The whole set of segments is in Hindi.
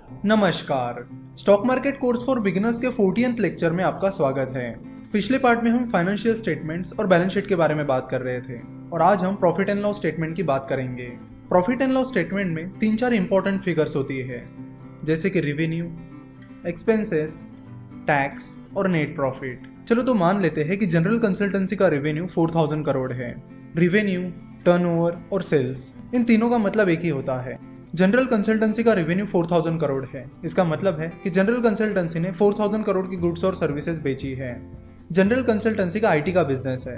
नमस्कार। Stock market course for beginners के 40th लेक्चर में आपका स्वागत है। पिछले पार्ट में हम फाइनेंशियल स्टेटमेंट्स और बैलेंस शीट के बारे में बात कर रहे थे और आज हम प्रॉफिट एंड लॉस स्टेटमेंट की बात करेंगे। प्रॉफिट एंड लॉस स्टेटमेंट में 3-4 इंपॉर्टेंट फिगर्स होती है, जैसे कि रेवेन्यू, एक्सपेंसेस, टैक्स और नेट प्रॉफिट। चलो तो मान लेते हैं कि जनरल कंसल्टेंसी का रेवेन्यू 4000 करोड़ है। रेवेन्यू, टर्नओवर और सेल्स, इन तीनों का मतलब एक ही होता है। जनरल कंसल्टेंसी का रेवेन्यू 4000 करोड़ है। इसका मतलब है कि जनरल कंसल्टेंसी ने 4000 करोड़ की गुड्स और सर्विसेज बेची है। जनरल कंसल्टेंसी का आईटी का बिजनेस है,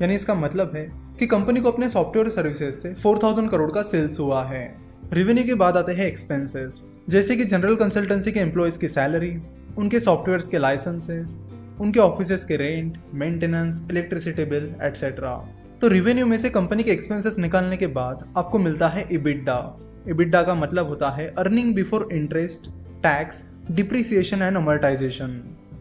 यानी इसका मतलब है कि कंपनी को अपने सॉफ्टवेयर सर्विसेज से 4000 करोड़ का सेल्स हुआ है। रेवेन्यू के बाद आते हैं एक्सपेंसेस, जैसे कि जनरल कंसल्टेंसी के एम्प्लॉयज की सैलरी, उनके सॉफ्टवेयर के लाइसेंसेस, उनके ऑफिसेस के rent, maintenance, electricity bill etcetera. तो रेवेन्यू में से कंपनी के एक्सपेंसेस निकालने के बाद आपको मिलता है इबिडा। इबिडा का मतलब होता है earning before interest, tax, depreciation and amortisation.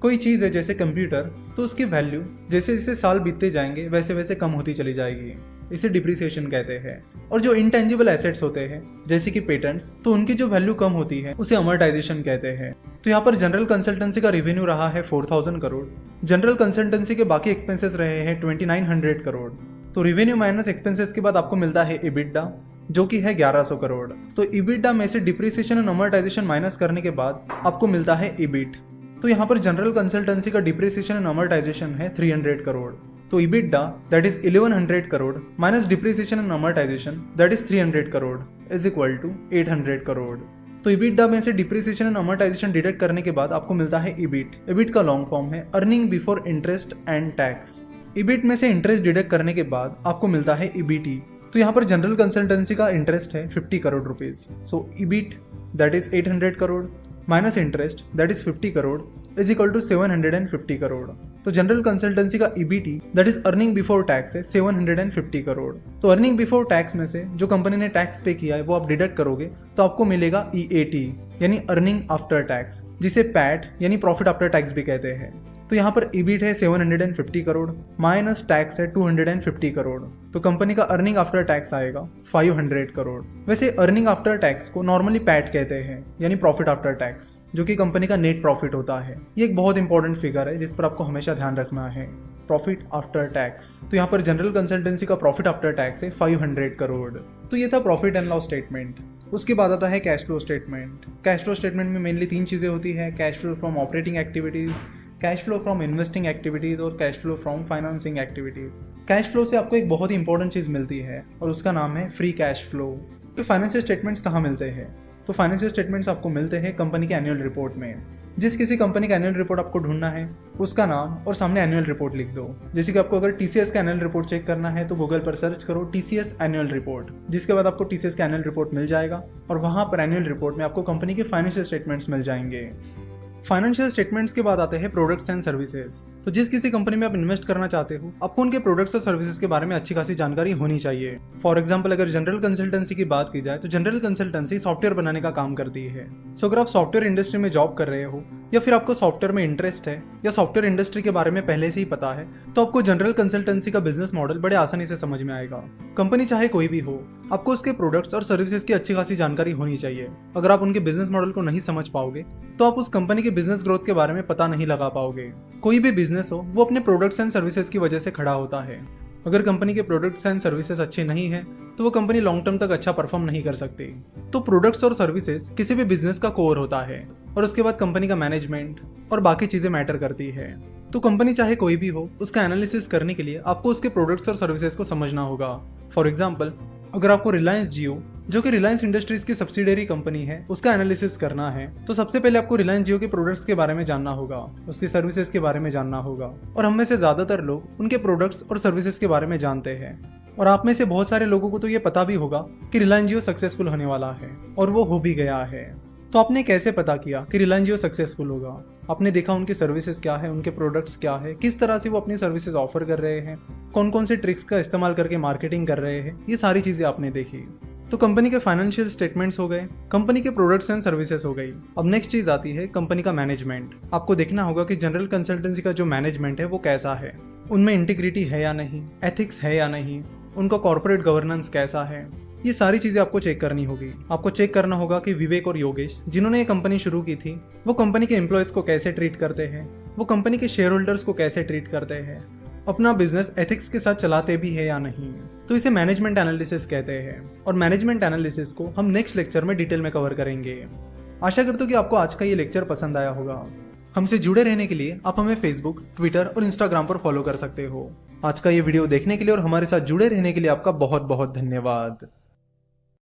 कोई चीज़ है जैसे कंप्यूटर, तो उसकी वैल्यू जैसे जैसे साल बीतते जाएंगे वैसे वैसे कम होती चली जाएगी, इसे डिप्रिसिएशन कहते हैं। और जो इंटेंजिबल एसेट्स होते हैं जैसे कि पेटेंट्स, तो उनकी जो वैल्यू कम होती है उसे अमोर्टाइजेशन कहते हैं। तो यहाँ पर जनरल कंसल्टेंसी का रेवेन्यू रहा है 4000 करोड़। जनरल कंसल्टेंसी के बाकी एक्सपेंसेस रहे हैं 2900 करोड़। तो रेवेन्यू माइनस एक्सपेंसेस के बाद आपको मिलता है इबिडा, जो कि है 1100 करोड़। तो इबिडा में से डिप्रिसिएशन और अमोर्टाइजेशन माइनस करने के बाद आपको मिलता है इबिट। तो यहाँ पर जनरल कंसल्टेंसी का डिप्रिसिएशन एंड अमोर्टाइजेशन है 300 करोड़। तो EBITDA that is 1100 crore minus depreciation and amortisation that is 300 crore is equal to 800 crore. तो इबिडा में से डिप्रिसिएशन एंड अमोर्टाइजेशन डिडक्ट करने के बाद आपको मिलता है इबिट। इबिट का लॉन्ग फॉर्म है earning before interest and tax. EBIT में से इंटरेस्ट डिडक्ट करने के बाद आपको मिलता है इबीटी। तो यहाँ पर जनरल कंसल्टेंसी का इंटरेस्ट है 50 crore rupees. So EBIT that is 800 crore minus interest that is 50 crore is equal to 750 crore. तो जनरल कंसल्टेंसी का EBT that is earning before tax है 750 करोड़। तो अर्निंग बिफोर टैक्स में से जो कंपनी ने टैक्स पे किया है वो आप डिडक्ट करोगे तो आपको मिलेगा ईएटी, यानी अर्निंग आफ्टर टैक्स, जिसे पैट यानी प्रॉफिट आफ्टर टैक्स भी कहते हैं। तो यहाँ पर ईबिट है 750 करोड़ माइनस टैक्स है 250 करोड़। तो कंपनी का अर्निंग आफ्टर टैक्स आएगा 500 करोड़। वैसे अर्निंग आफ्टर टैक्स को नॉर्मली पैट कहते हैं, यानी प्रॉफिट आफ्टर टैक्स, जो कि कंपनी का नेट प्रॉफिट होता है। ये एक बहुत इंपॉर्टेंट फिगर है जिस पर आपको हमेशा ध्यान रखना है, प्रॉफिट आफ्टर टैक्स। तो यहाँ पर जनरल कंसल्टेंसी का प्रॉफिट आफ्टर टैक्स है 500 करोड़। तो ये था प्रॉफिट एंड लॉस स्टेटमेंट। उसके बाद आता है cash flow statement. Cash flow statement में मेनली 3 चीजें होती है, cash flow from operating activities, cash flow from investing activities और cash flow from financing activities. Cash flow से आपको एक बहुत ही इंपॉर्टेंट चीज मिलती है और उसका नाम है फ्री कैश फ्लो। तो फाइनेंशियल स्टेटमेंट्स कहाँ मिलते हैं? तो फाइनेंशियल स्टेटमेंट्स आपको मिलते हैं कंपनी के एनुअल रिपोर्ट में। जिस किसी कंपनी का एनुअल रिपोर्ट आपको ढूंढना है उसका नाम और सामने एनुअल रिपोर्ट लिख दो। जैसे कि आपको अगर टीसीएस का एनुअल रिपोर्ट चेक करना है तो गूगल पर सर्च करो टीसीएस एनुअल रिपोर्ट, जिसके बाद आपको टीसीएस का एनुअल रिपोर्ट मिल जाएगा और वहां पर एनुअल रिपोर्ट में आपको कंपनी के फाइनेंशियल स्टेटमेंट्स मिल जाएंगे। फाइनेंशियल स्टेटमेंट्स के बाद आते हैं प्रोडक्ट्स एंड सर्विसेज। तो जिस किसी कंपनी में आप इन्वेस्ट करना चाहते हो आपको उनके प्रोडक्ट्स और सर्विसेज के बारे में अच्छी खासी जानकारी होनी चाहिए। फॉर एग्जांपल अगर जनरल कंसल्टेंसी की बात की जाए तो जनरल कंसल्टेंसी सॉफ्टवेयर बनाने का काम करती है। सो अगर आप सॉफ्टवेयर इंडस्ट्री में जॉब कर रहे हो या फिर आपको सॉफ्टवेयर में इंटरेस्ट है या सॉफ्टवेयर इंडस्ट्री के बारे में पहले से ही पता है तो आपको जनरल कंसल्टेंसी का बिजनेस मॉडल बड़े आसानी से समझ में आएगा। कंपनी चाहे कोई भी हो, आपको उसके प्रोडक्ट्स और सर्विसेज की अच्छी खासी जानकारी होनी चाहिए। अगर आप उनके बिजनेस मॉडल को नहीं समझ पाओगे तो आप उस कंपनी के बिजनेस ग्रोथ के बारे में पता नहीं लगा पाओगे। कोई भी बिजनेस हो वो अपने प्रोडक्ट्स एंड सर्विसेज की वजह से खड़ा होता है। अगर कंपनी के प्रोडक्ट्स एंड सर्विसेज अच्छे नहीं है तो वो कंपनी लॉन्ग टर्म तक अच्छा परफॉर्म नहीं कर सकती। तो प्रोडक्ट्स और सर्विसेज किसी भी बिजनेस का कोर होता है और उसके बाद कंपनी का मैनेजमेंट और बाकी चीजें मैटर करती है। तो कंपनी चाहे कोई भी हो, उसका एनालिसिस करने के लिए आपको उसके प्रोडक्ट्स और सर्विसेज को समझना होगा। फॉर एग्जाम्पल अगर आपको रिलायंस जियो, जो कि रिलायंस इंडस्ट्रीज की सब्सिडरी कंपनी है, उसका एनालिसिस करना है तो सबसे पहले आपको रिलायंस जियो के प्रोडक्ट्स के बारे में जानना होगा, उसकी सर्विसेज के बारे में जानना होगा। और हम में से ज्यादातर लोग उनके प्रोडक्ट्स और सर्विसेज के बारे में जानते हैं और आप में से बहुत सारे लोगों को तो ये पता भी होगा कि रिलायंस जियो सक्सेसफुल होने वाला है और वो हो भी गया है। तो आपने कैसे पता किया कि रिलायंस जियो सक्सेसफुल होगा? आपने देखा उनकी सर्विसेज क्या है, उनके प्रोडक्ट्स क्या है, किस तरह से वो अपनी सर्विसेज ऑफर कर रहे हैं, कौन कौन से ट्रिक्स का इस्तेमाल करके मार्केटिंग कर रहे हैं, ये सारी चीजें आपने देखी। तो कंपनी के फाइनेंशियल स्टेटमेंट्स हो गए, कंपनी के प्रोडक्ट्स एंड सर्विसेज हो गई। अब नेक्स्ट चीज आती है कंपनी का मैनेजमेंट। आपको देखना होगा कि जनरल कंसल्टेंसी का जो मैनेजमेंट है वो कैसा है, उनमें इंटीग्रिटी है या नहीं, एथिक्स है या नहीं, उनका कॉर्पोरेट गवर्नेंस कैसा है, ये सारी चीजें आपको चेक करनी होगी। आपको चेक करना होगा कि विवेक और योगेश जिन्होंने ये कंपनी शुरू की थी वो कंपनी के एम्प्लॉयज को कैसे ट्रीट करते हैं, वो कंपनी के शेयर होल्डर्स को कैसे ट्रीट करते हैं, अपना बिजनेस एथिक्स के साथ चलाते भी है या नहीं। तो इसे मैनेजमेंट एनालिसिस कहते हैं और मैनेजमेंट एनालिसिस को हम नेक्स्ट लेक्चर में डिटेल में कवर करेंगे। आशा करता हूँ कि आपको आज का ये लेक्चर पसंद आया होगा। हमसे जुड़े रहने के लिए आप हमें फेसबुक, ट्विटर और इंस्टाग्राम पर फॉलो कर सकते हो। आज का ये वीडियो देखने के लिए और हमारे साथ जुड़े रहने के लिए आपका बहुत बहुत धन्यवाद।